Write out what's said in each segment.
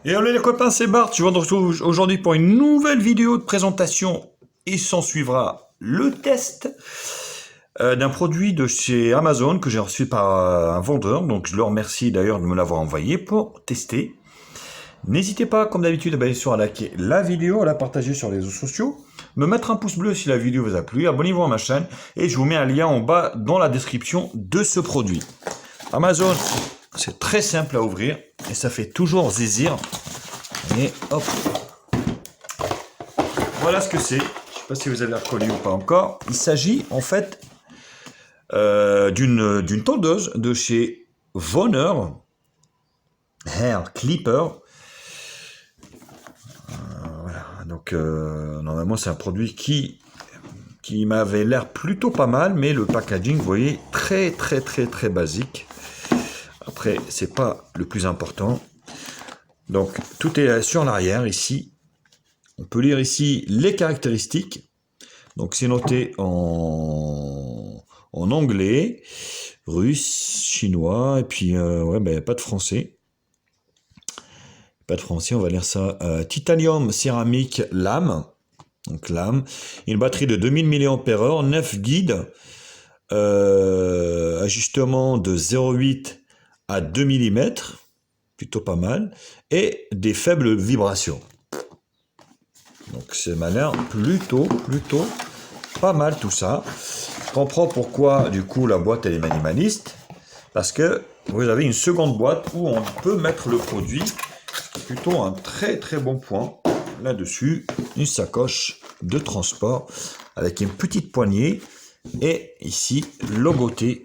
Et allez les copains, c'est Bart, je vous retrouve aujourd'hui pour une nouvelle vidéo de présentation et s'en suivra le test d'un produit de chez Amazon que j'ai reçu par un vendeur, donc je le remercie d'ailleurs de me l'avoir envoyé pour tester. N'hésitez pas, comme d'habitude, bien sûr, à liker la vidéo, à la partager sur les réseaux sociaux, me mettre un pouce bleu si la vidéo vous a plu, abonnez-vous à ma chaîne et je vous mets un lien en bas dans la description de ce produit. Amazon, c'est très simple à ouvrir et ça fait toujours zizir. Et hop, voilà ce que c'est. Je ne sais pas si vous avez reconnu ou pas encore. Il s'agit en fait d'une tondeuse de chez Vonner Hair Clipper. Voilà. Donc normalement c'est un produit qui m'avait l'air plutôt pas mal, mais le packaging, vous voyez, très basique. Après, c'est pas le plus important. Donc tout est sur l'arrière ici. On peut lire ici les caractéristiques. Donc c'est noté en anglais, russe, chinois, et puis ouais, ben, pas de français. Pas de français, on va lire ça. Titanium céramique lame. Donc lame. Une batterie de 2000 mAh, 9 guides. Ajustement de 0,8 à 2 mm. Plutôt pas mal. Et des faibles vibrations. Donc c'est m'a l'air plutôt pas mal tout ça. Je comprends pourquoi du coup la boîte elle est minimaliste. Parce que vous avez une seconde boîte où on peut mettre le produit. C'est plutôt un très bon point. Là-dessus, une sacoche de transport avec une petite poignée. Et ici, logoté.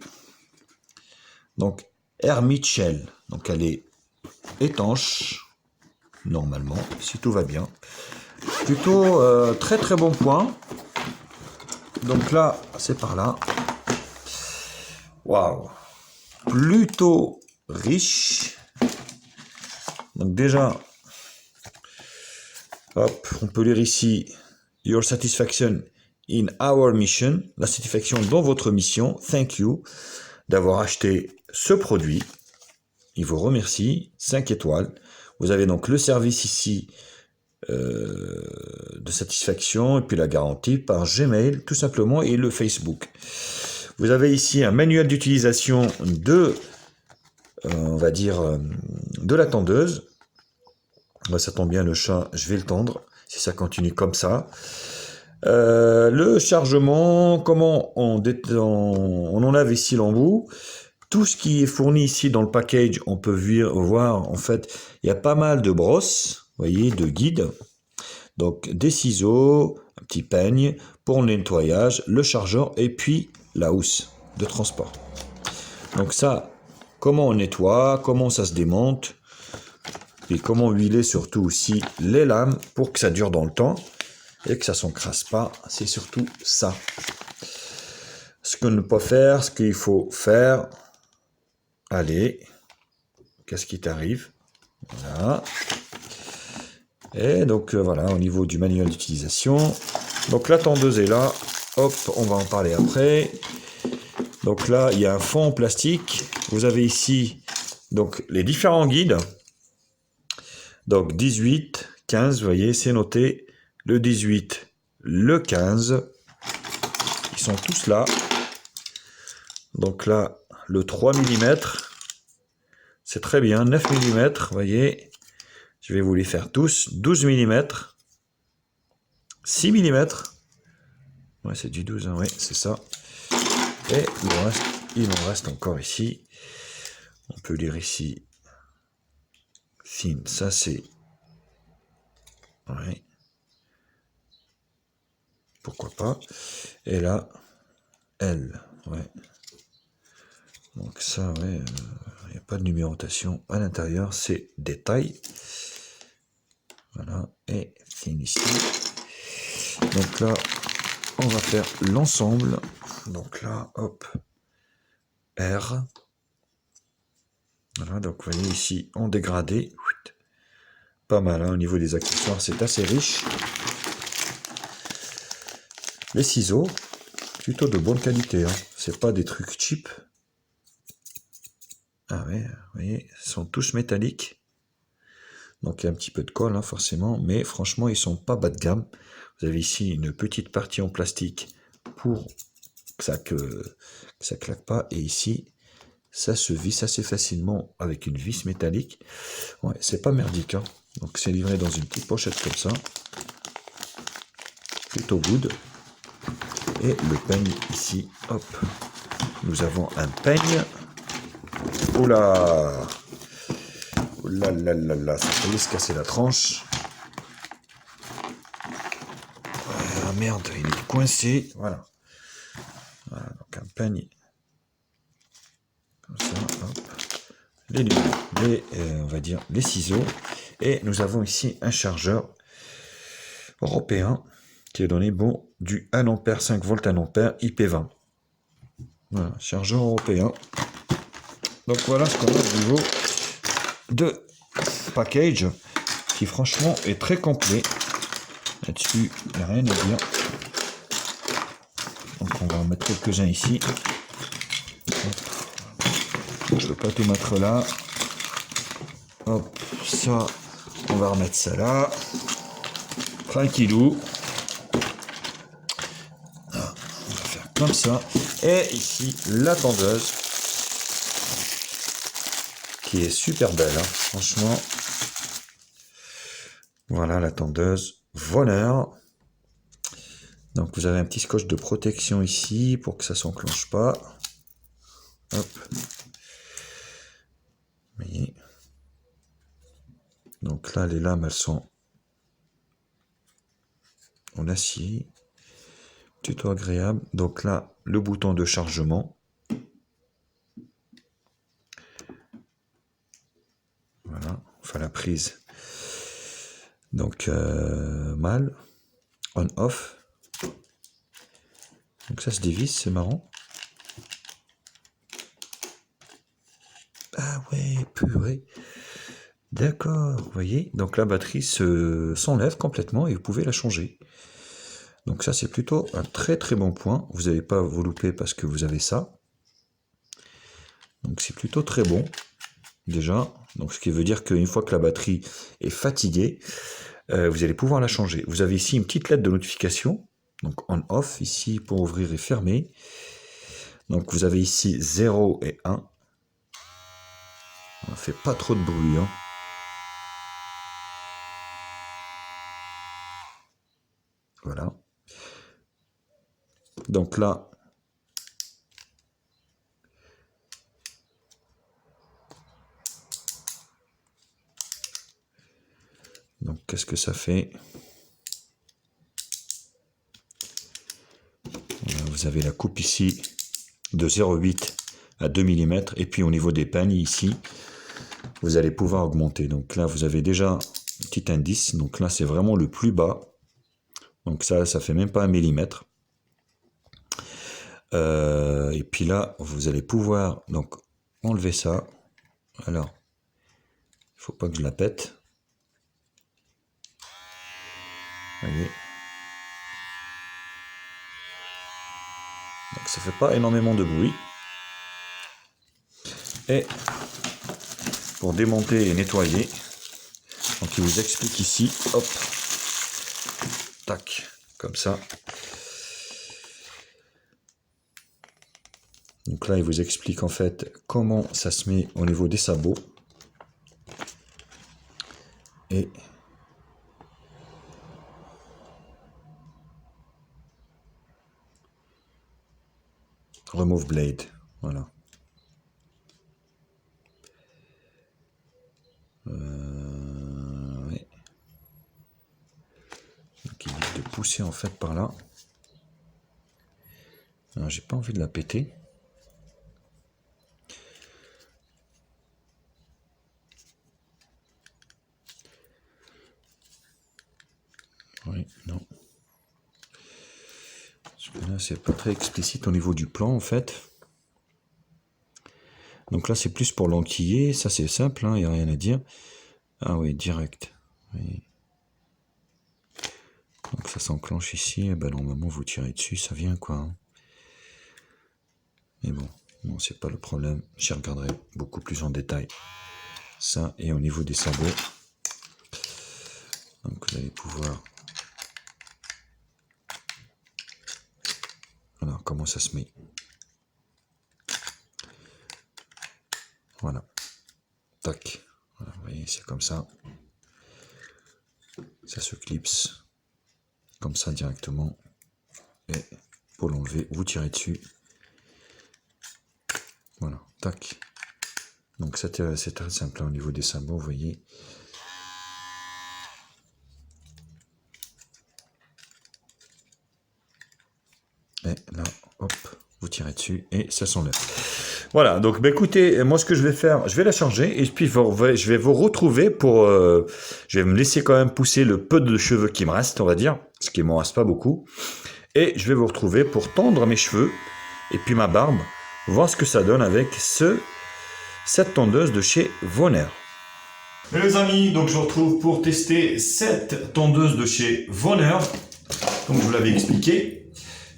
Donc Hermit Shell. Donc elle est étanche. Normalement, si tout va bien. Plutôt très bon point. Donc là, c'est par là. Waouh. Plutôt riche. Donc déjà, hop, on peut lire ici Your satisfaction in our mission. La satisfaction dans votre mission. Thank you d'avoir acheté ce produit. Il vous remercie. 5 étoiles. Vous avez donc le service ici de satisfaction et puis la garantie par Gmail tout simplement et le Facebook. Vous avez ici un manuel d'utilisation de on va dire de la tondeuse. Ça tombe bien, le chat, je vais le tendre si ça continue comme ça. Le chargement, comment on enlève ici l'embout. Tout ce qui est fourni ici dans le package, on peut voir en fait, il y a pas mal de brosses, vous voyez, de guides. Donc des ciseaux, un petit peigne pour le nettoyage, le chargeur et puis la housse de transport. Donc ça, comment on nettoie, comment ça se démonte et comment huiler surtout aussi les lames pour que ça dure dans le temps et que ça ne s'encrasse pas. C'est surtout ça. Ce qu'on ne peut pas faire, ce qu'il faut faire. Allez, qu'est-ce qui t'arrive? Voilà. Et donc voilà, au niveau du manuel d'utilisation. Donc la tondeuse est là. Hop, on va en parler après. Donc là, il y a un fond en plastique. Vous avez ici donc les différents guides. Donc 18, 15, vous voyez, c'est noté. Le 18, le 15. Ils sont tous là. Donc là, le 3 mm. C'est très bien. 9 mm, vous voyez. Je vais vous les faire tous. 12 mm. 6 mm. Ouais, c'est du 12, hein, ouais, c'est ça. Et le reste, il en reste encore ici. On peut lire ici. Thin, ça c'est... Ouais. Pourquoi pas. Et là, L, ouais. Donc ça, ouais, il n'y a pas de numérotation. À l'intérieur, c'est détail. Voilà, et thin ici. Donc là, on va faire l'ensemble. Donc là, hop, R. Voilà, donc vous voyez ici, en dégradé. Pas mal, hein, au niveau des accessoires, c'est assez riche. Les ciseaux, plutôt de bonne qualité, hein. C'est pas des trucs cheap. Ah ouais, vous voyez, ils sont tous métalliques. Donc il y a un petit peu de colle, hein, forcément, mais franchement, ils sont pas bas de gamme. Vous avez ici une petite partie en plastique pour que ça claque pas. Et ici, ça se visse assez facilement avec une vis métallique. Ouais, c'est pas merdique, hein. Donc c'est livré dans une petite pochette comme ça. Plutôt good. Et le peigne ici, hop. Nous avons un peigne. Oula! Oh là là là là, ça faillit se casser la tranche. Ah merde, il est coincé. Voilà. Voilà, donc un peigne. Comme ça, hop. On va dire les ciseaux. Et nous avons ici un chargeur européen qui est donné bon du 1 ampère 5 volts 1 ampère IP20. Voilà, chargeur européen. Donc voilà ce qu'on a au niveau de package qui franchement est très complet. Là-dessus, il n'y a rien à dire. Donc on va en mettre quelques-uns ici. Je ne peux pas tout mettre là. Hop, ça, on va remettre ça là. Tranquillou. On va faire comme ça. Et ici, la tondeuse. Qui est super belle, hein, franchement. Voilà la tondeuse voleur. Donc vous avez un petit scotch de protection ici pour que ça ne s'enclenche pas. Hop. Vous voyez. Donc là, les lames, elles sont en acier. Plutôt agréable. Donc là, le bouton de chargement. Voilà, enfin la prise. Donc mal, on off. Donc ça se dévisse, c'est marrant. Ah ouais, purée. D'accord, vous voyez. Donc la batterie s'enlève complètement et vous pouvez la changer. Donc ça c'est plutôt un très très bon point. Vous n'allez pas vous louper parce que vous avez ça. Donc c'est plutôt très bon déjà. Donc ce qui veut dire qu'une fois que la batterie est fatiguée, vous allez pouvoir la changer. Vous avez ici une petite lettre de notification. Donc on-off ici pour ouvrir et fermer. Donc vous avez ici 0 et 1. On ne fait pas trop de bruit, hein. Voilà. Donc là, donc qu'est-ce que ça fait? Voilà, vous avez la coupe ici de 0,8 à 2 mm. Et puis au niveau des peignes ici, vous allez pouvoir augmenter. Donc là, vous avez déjà un petit indice. Donc là, c'est vraiment le plus bas. Donc ça fait même pas 1 mm. Et puis là, vous allez pouvoir donc enlever ça. Alors, il faut pas que je la pète. Vous voyez. Donc ça fait pas énormément de bruit. Et pour démonter et nettoyer, donc il vous explique ici, hop, tac, comme ça. Donc là, il vous explique en fait comment ça se met au niveau des sabots. Et remove blade, voilà. Ouais. Donc il évite de pousser en fait par là. J'ai pas envie de la péter. Oui, non. Parce que là, c'est pas très explicite au niveau du plan en fait. Donc là, c'est plus pour l'enquiller. Ça, c'est simple, il n'y a rien à dire. Ah oui, direct. Oui. Donc ça s'enclenche ici. Et ben, normalement, vous tirez dessus, ça vient quoi. Hein. Mais bon, non, c'est pas le problème. J'y regarderai beaucoup plus en détail. Ça, et au niveau des sabots. Donc vous allez pouvoir... Voilà comment ça se met. Voilà. Tac. Voilà, vous voyez, c'est comme ça. Ça se clipse. Comme ça directement. Et pour l'enlever, vous tirez dessus. Voilà. Tac. Donc c'est très simple au niveau des sabots, vous voyez. Et là, hop, vous tirez dessus et ça s'enlève. Voilà, donc bah, écoutez, moi ce que je vais faire, je vais la charger et puis je vais vous retrouver pour... je vais me laisser quand même pousser le peu de cheveux qui me reste, on va dire, parce qu'il ne m'en reste pas beaucoup. Et je vais vous retrouver pour tondre mes cheveux et puis ma barbe, voir ce que ça donne avec cette tondeuse de chez Vonner. Et les amis, donc je vous retrouve pour tester cette tondeuse de chez Vonner, comme je vous l'avais expliqué.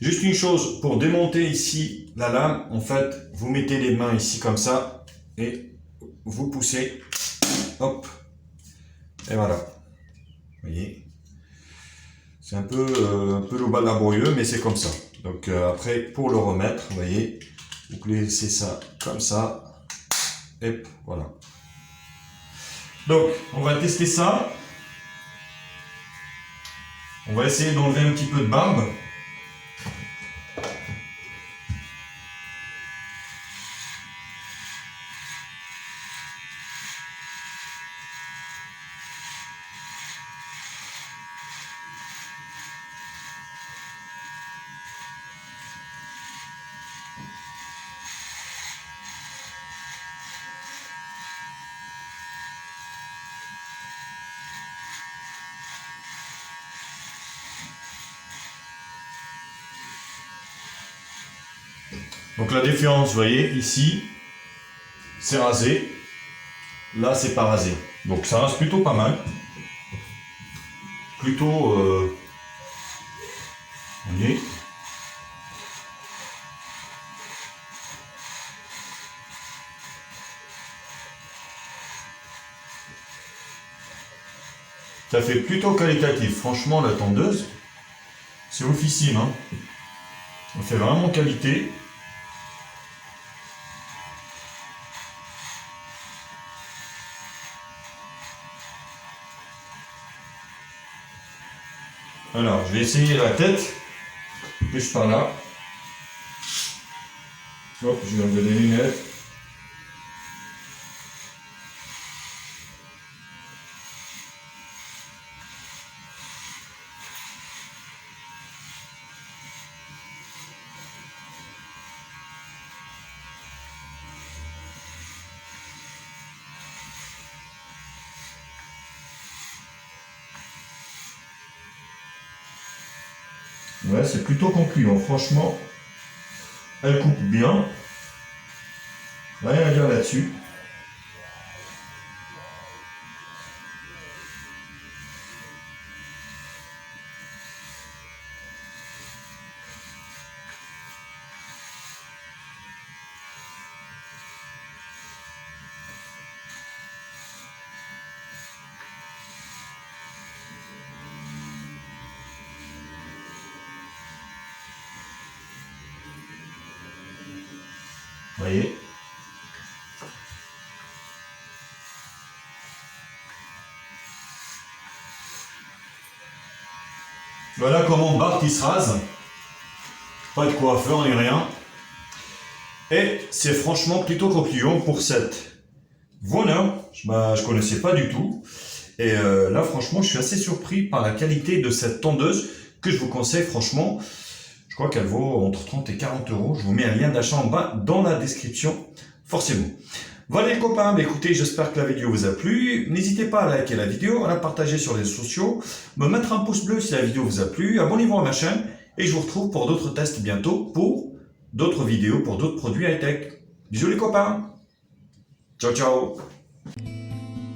Juste une chose, pour démonter ici la lame, en fait, vous mettez les mains ici comme ça, et vous poussez, hop, et voilà. Vous voyez, c'est un peu laborieux, mais c'est comme ça. Donc après, pour le remettre, vous voyez, vous laissez ça comme ça, et voilà. Donc, on va tester ça. On va essayer d'enlever un petit peu de barbe. Donc la différence, vous voyez, ici, c'est rasé. Là, c'est pas rasé. Donc ça rase plutôt pas mal. Plutôt... vous voyez. Ça fait plutôt qualitatif. Franchement, la tondeuse, c'est officine. Hein. On fait vraiment qualité. Alors, je vais essayer la tête, plus par là. Hop, je vais enlever les lunettes. Ouais, c'est plutôt concluant, franchement. Elle coupe bien. Rien à dire là-dessus. Vous voyez? Voilà comment Bart il se rase. Pas de coiffeur ni rien. Et c'est franchement plutôt concluant pour cette Vonner. Je connaissais pas du tout. Et là franchement je suis assez surpris par la qualité de cette tondeuse que je vous conseille franchement. Je crois qu'elle vaut entre 30 et 40 euros. Je vous mets un lien d'achat en bas dans la description. Forcément. Voilà les copains, écoutez, j'espère que la vidéo vous a plu. N'hésitez pas à liker la vidéo, à la partager sur les réseaux sociaux, me mettre un pouce bleu si la vidéo vous a plu, abonnez-vous à ma chaîne et je vous retrouve pour d'autres tests bientôt, pour d'autres vidéos, pour d'autres produits high-tech. Bisous les copains. Ciao ciao.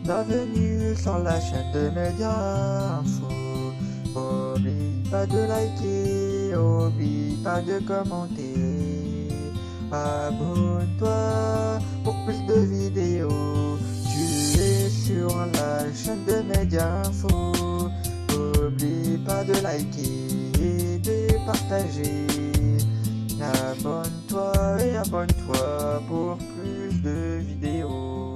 Bienvenue sur la chaîne de Média Info. Oublie pas de liker, oublie pas de commenter. Abonne-toi pour plus de vidéos. Tu es sur la chaîne de Média Info. pas de liker et de partager. Abonne-toi et abonne-toi pour plus de vidéos.